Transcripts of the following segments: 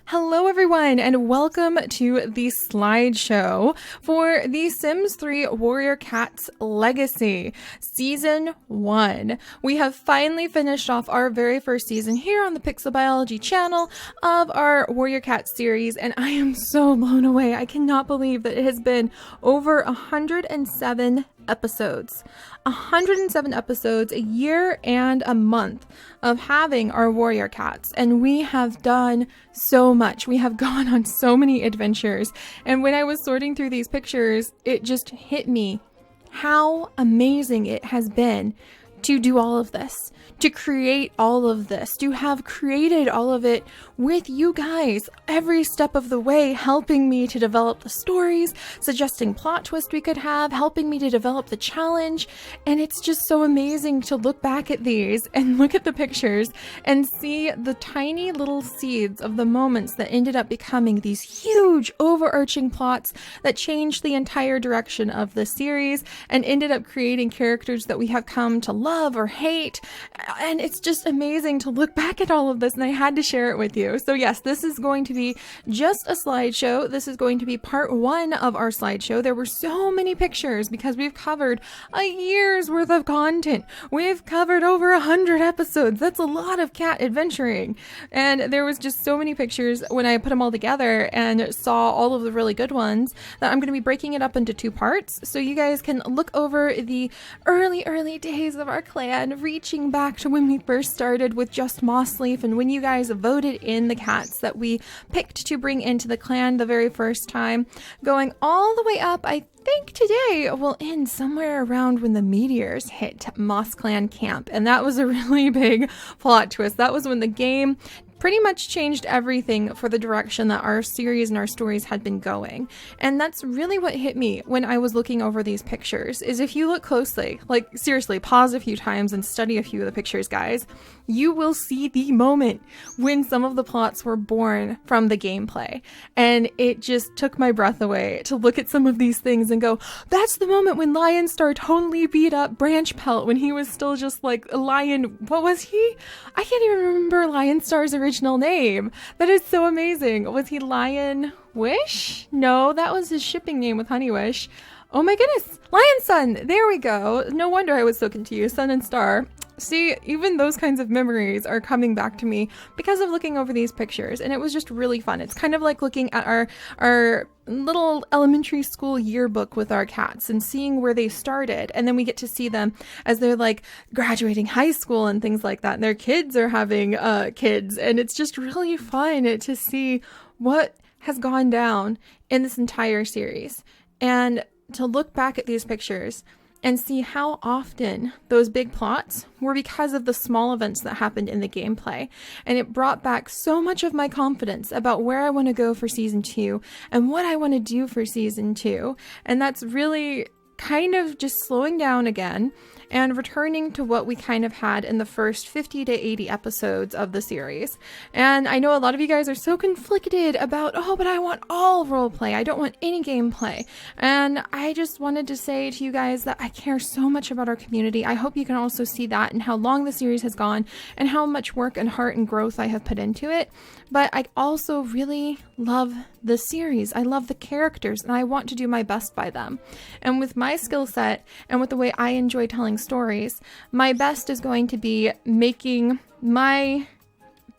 Hello everyone and welcome to the slideshow for The Sims 3 Warrior Cats Legacy Season 1. We have finally finished off our very first season here on the Pixel Biology channel of our Warrior Cat series, and I am so blown away. I cannot believe that it has been over 107 episodes. 107 episodes, a year and a month of having our warrior cats, and we have done so much. We have gone on so many adventures, and when I was sorting through these pictures, it just hit me how amazing it has been to do all of this, to create all of this, to have created all of it with you guys every step of the way, helping me to develop the stories, suggesting plot twists we could have, helping me to develop the challenge. And it's just so amazing to look back at these and look at the pictures and see the tiny little seeds of the moments that ended up becoming these huge overarching plots that changed the entire direction of the series and ended up creating characters that we have come to love or hate. And it's just amazing to look back at all of this, and I had to share it with you. So yes, this is going to be just a slideshow. This is going to be part one of our slideshow. There were so many pictures because we've covered a year's worth of content. We've covered over 100 episodes. That's a lot of cat adventuring. And there was just so many pictures when I put them all together and saw all of the really good ones that I'm going to be breaking it up into two parts so you guys can look over the early days of our clan, reaching back to when we first started with just Mossleaf and when you guys voted in the cats that we picked to bring into the clan the very first time, going all the way up. I think today will end somewhere around when the meteors hit Moss Clan camp, and that was a really big plot twist. That was when the game pretty much changed everything for the direction that our series and our stories had been going. And that's really what hit me when I was looking over these pictures, is if you look closely, like seriously, pause a few times and study a few of the pictures, guys, you will see the moment when some of the plots were born from the gameplay. And it just took my breath away to look at some of these things and go, that's the moment when Lion Star totally beat up Branch Pelt when he was still just like a lion. What was he? I can't even remember Lion Star's original name. That is so amazing. Was he Lion Wish? No, that was his shipping name with Honey Wish. Oh my goodness. Lion Sun. There we go. No wonder I was so confused. Sun and Star. See, even those kinds of memories are coming back to me because of looking over these pictures, and it was just really fun. It's kind of like looking at our little elementary school yearbook with our cats and seeing where they started, and then we get to see them as they're like graduating high school and things like that, and their kids are having kids, and it's just really fun to see what has gone down in this entire series, and to look back at these pictures and see how often those big plots were because of the small events that happened in the gameplay. And it brought back so much of my confidence about where I want to go for season 2 and what I want to do for season 2. And that's really kind of just slowing down again and returning to what we kind of had in the first 50 to 80 episodes of the series. And I know a lot of you guys are so conflicted about, oh, but I want all roleplay. I don't want any gameplay. And I just wanted to say to you guys that I care so much about our community. I hope you can also see that and how long the series has gone and how much work and heart and growth I have put into it. But I also really love the series. I love the characters and I want to do my best by them. And with my skill set and with the way I enjoy telling stories, my best is going to be making my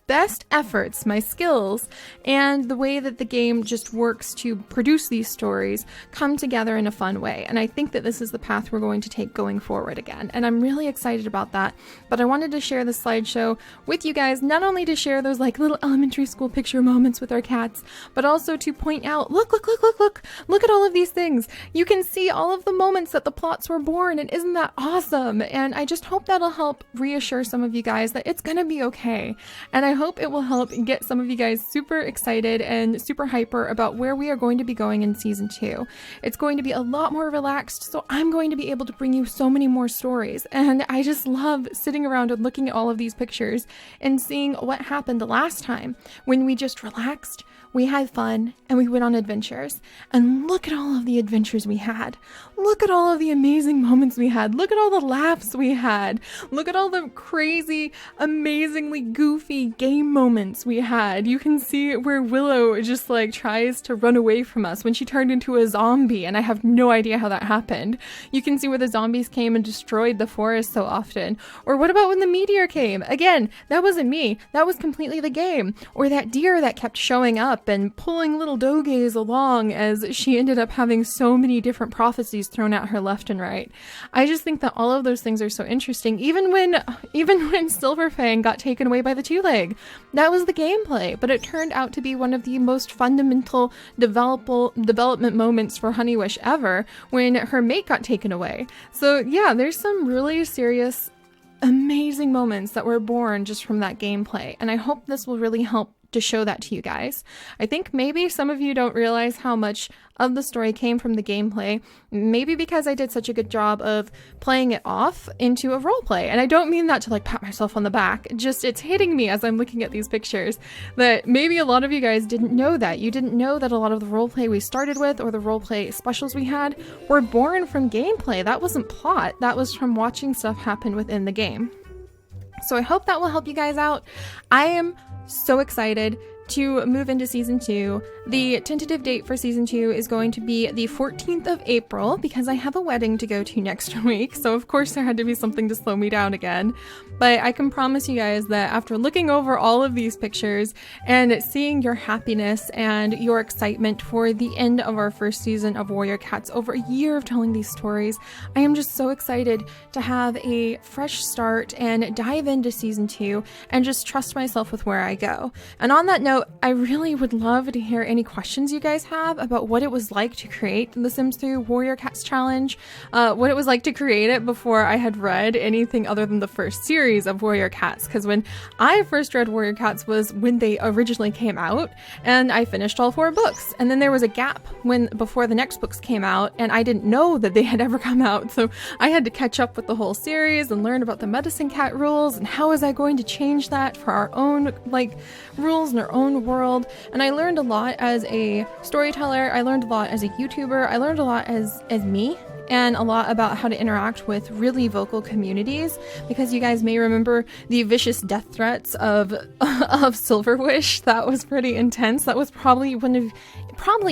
best efforts, my skills, and the way that the game just works to produce these stories come together in a fun way. And I think that this is the path we're going to take going forward again. And I'm really excited about that. But I wanted to share this slideshow with you guys, not only to share those like little elementary school picture moments with our cats, but also to point out, look at all of these things. You can see all of the moments that the plots were born, and isn't that awesome? And I just hope that'll help reassure some of you guys that it's gonna be okay. And I hope it will help get some of you guys super excited and super hyper about where we are going to be going in season 2. It's going to be a lot more relaxed, so I'm going to be able to bring you so many more stories. And I just love sitting around and looking at all of these pictures and seeing what happened the last time when we just relaxed, we had fun, and we went on adventures. And look at all of the adventures we had. Look at all of the amazing moments we had. Look at all the laughs we had. Look at all the crazy, amazingly goofy game moments we had. You can see where Willow just like tries to run away from us when she turned into a zombie, and I have no idea how that happened. You can see where the zombies came and destroyed the forest so often. Or what about when the meteor came? Again, that wasn't me. That was completely the game. Or that deer that kept showing up and pulling little doges along as she ended up having so many different prophecies thrown at her left and right. I just think that all of those things are so interesting. Even when Silverfang got taken away by the two-leg, that was the gameplay, but it turned out to be one of the most fundamental development moments for Honeywish ever when her mate got taken away. So yeah, there's some really serious, amazing moments that were born just from that gameplay, and I hope this will really help to show that to you guys. I think maybe some of you don't realize how much of the story came from the gameplay, maybe because I did such a good job of playing it off into a roleplay. And I don't mean that to like pat myself on the back, just it's hitting me as I'm looking at these pictures that maybe a lot of you guys didn't know that. You didn't know that a lot of the roleplay we started with or the roleplay specials we had were born from gameplay. That wasn't plot, that was from watching stuff happen within the game. So I hope that will help you guys out. I am so excited to move into season 2. The tentative date for season 2 is going to be the 14th of April because I have a wedding to go to next week. So of course there had to be something to slow me down again. But I can promise you guys that after looking over all of these pictures and seeing your happiness and your excitement for the end of our first season of Warrior Cats, over a year of telling these stories, I am just so excited to have a fresh start and dive into season 2 and just trust myself with where I go. And on that note, I really would love to hear any questions you guys have about what it was like to create the Sims 3 Warrior Cats Challenge, what it was like to create it before I had read anything other than the first series of Warrior Cats, because when I first read Warrior Cats was when they originally came out, and I finished all 4 books, and then there was a gap before the next books came out, and I didn't know that they had ever come out, so I had to catch up with the whole series and learn about the medicine cat rules, and how was I going to change that for our own rules in our own world. And I learned a lot as a storyteller, I learned a lot as a YouTuber, I learned a lot as me, and a lot about how to interact with really vocal communities, because you guys may remember the vicious death threats of Silverwish. That was pretty intense. That was probably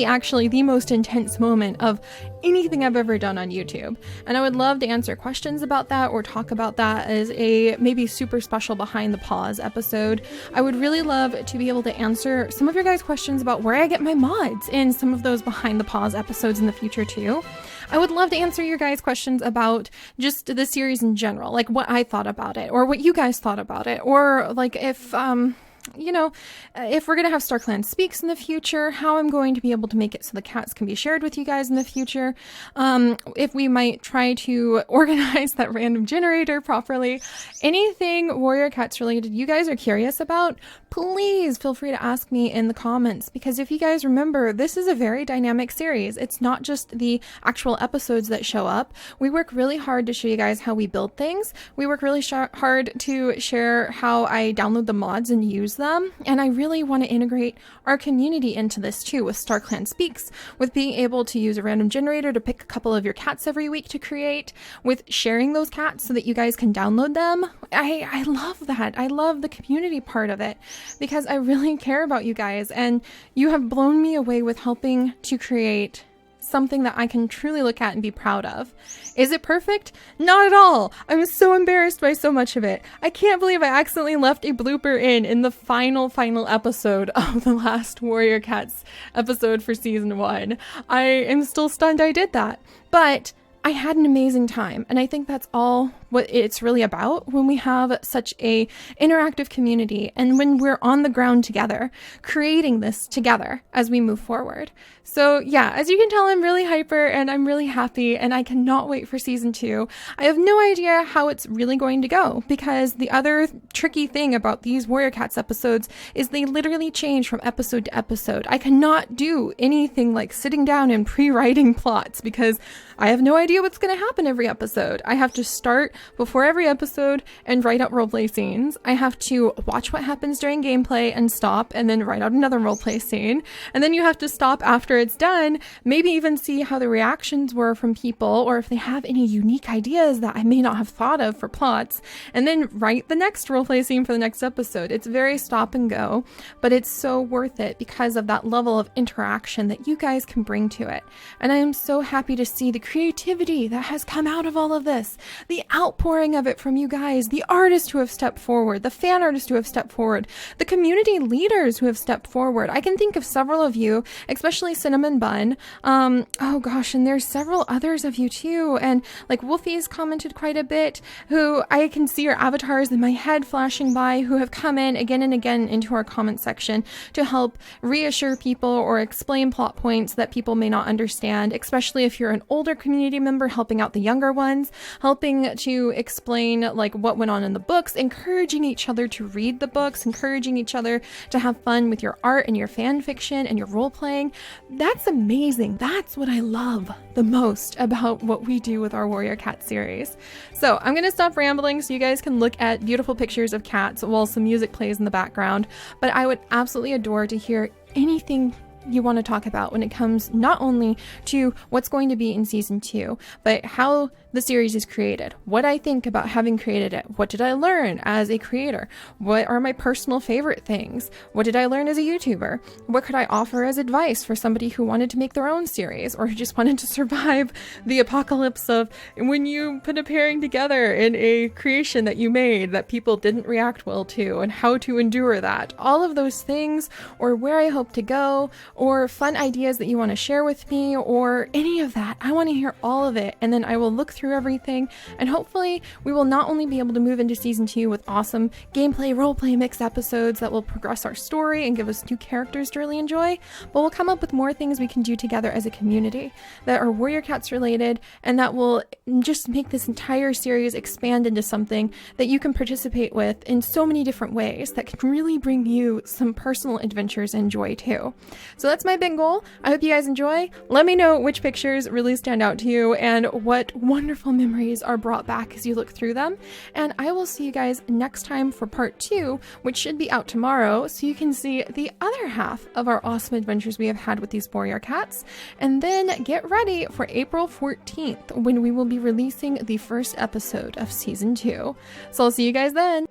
actually the most intense moment of anything I've ever done on YouTube. And I would love to answer questions about that or talk about that as a maybe super special Behind-the-Paws episode. I would really love to be able to answer some of your guys' questions about where I get my mods in some of those Behind-the-Paws episodes in the future too. I would love to answer your guys' questions about just the series in general, like what I thought about it, or what you guys thought about it, or like if if we're going to have StarClan Speaks in the future, how I'm going to be able to make it so the cats can be shared with you guys in the future, if we might try to organize that random generator properly, anything Warrior Cats related you guys are curious about, please feel free to ask me in the comments, because if you guys remember, this is a very dynamic series. It's not just the actual episodes that show up. We work really hard to show you guys how we build things. We work really hard to share how I download the mods and use them, and I really want to integrate our community into this too, with StarClan Speaks, with being able to use a random generator to pick a couple of your cats every week to create, with sharing those cats so that you guys can download them. I love that. I love the community part of it, because I really care about you guys, and you have blown me away with helping to create something that I can truly look at and be proud of. Is it perfect? Not at all. I'm so embarrassed by so much of it. I can't believe I accidentally left a blooper in the final episode of the last Warrior Cats episode for season 1. I am still stunned I did that, but I had an amazing time, and I think that's all what it's really about when we have such a interactive community and when we're on the ground together, creating this together as we move forward. So yeah, as you can tell, I'm really hyper and I'm really happy, and I cannot wait for season 2. I have no idea how it's really going to go, because the other tricky thing about these Warrior Cats episodes is they literally change from episode to episode. I cannot do anything like sitting down and pre-writing plots, because I have no idea idea what's going to happen every episode. I have to start before every episode and write out roleplay scenes. I have to watch what happens during gameplay and stop and then write out another roleplay scene. And then you have to stop after it's done, maybe even see how the reactions were from people or if they have any unique ideas that I may not have thought of for plots, and then write the next roleplay scene for the next episode. It's very stop and go, but it's so worth it because of that level of interaction that you guys can bring to it. And I am so happy to see the creativity that has come out of all of this, the outpouring of it from you guys, the artists who have stepped forward, the fan artists who have stepped forward, the community leaders who have stepped forward. I can think of several of you, especially Cinnamon Bun. Oh gosh, and there's several others of you too. And like Wolfie's commented quite a bit, who I can see your avatars in my head flashing by, who have come in again and again into our comment section to help reassure people or explain plot points that people may not understand, especially if you're an older community member helping out the younger ones, helping to explain like what went on in the books, encouraging each other to read the books, encouraging each other to have fun with your art and your fan fiction and your role playing. That's amazing. That's what I love the most about what we do with our Warrior Cat series. So I'm going to stop rambling so you guys can look at beautiful pictures of cats while some music plays in the background. But I would absolutely adore to hear anything you want to talk about when it comes not only to what's going to be in season 2, but how the series is created, what I think about having created it, what did I learn as a creator, what are my personal favorite things, what did I learn as a YouTuber, what could I offer as advice for somebody who wanted to make their own series or who just wanted to survive the apocalypse of when you put a pairing together in a creation that you made that people didn't react well to, and how to endure that. All of those things, or where I hope to go, or fun ideas that you want to share with me, or any of that. I want to hear all of it, and then I will look through everything, and hopefully we will not only be able to move into season 2 with awesome gameplay, roleplay mix episodes that will progress our story and give us new characters to really enjoy, but we'll come up with more things we can do together as a community that are Warrior Cats related, and that will just make this entire series expand into something that you can participate with in so many different ways that can really bring you some personal adventures and joy too. So that's my big goal. I hope you guys enjoy. Let me know which pictures really stand out to you and what wonderful memories are brought back as you look through them. And I will see you guys next time for part 2, which should be out tomorrow, so you can see the other half of our awesome adventures we have had with these Warrior Cats. And then get ready for April 14th, when we will be releasing the first episode of season 2. So I'll see you guys then.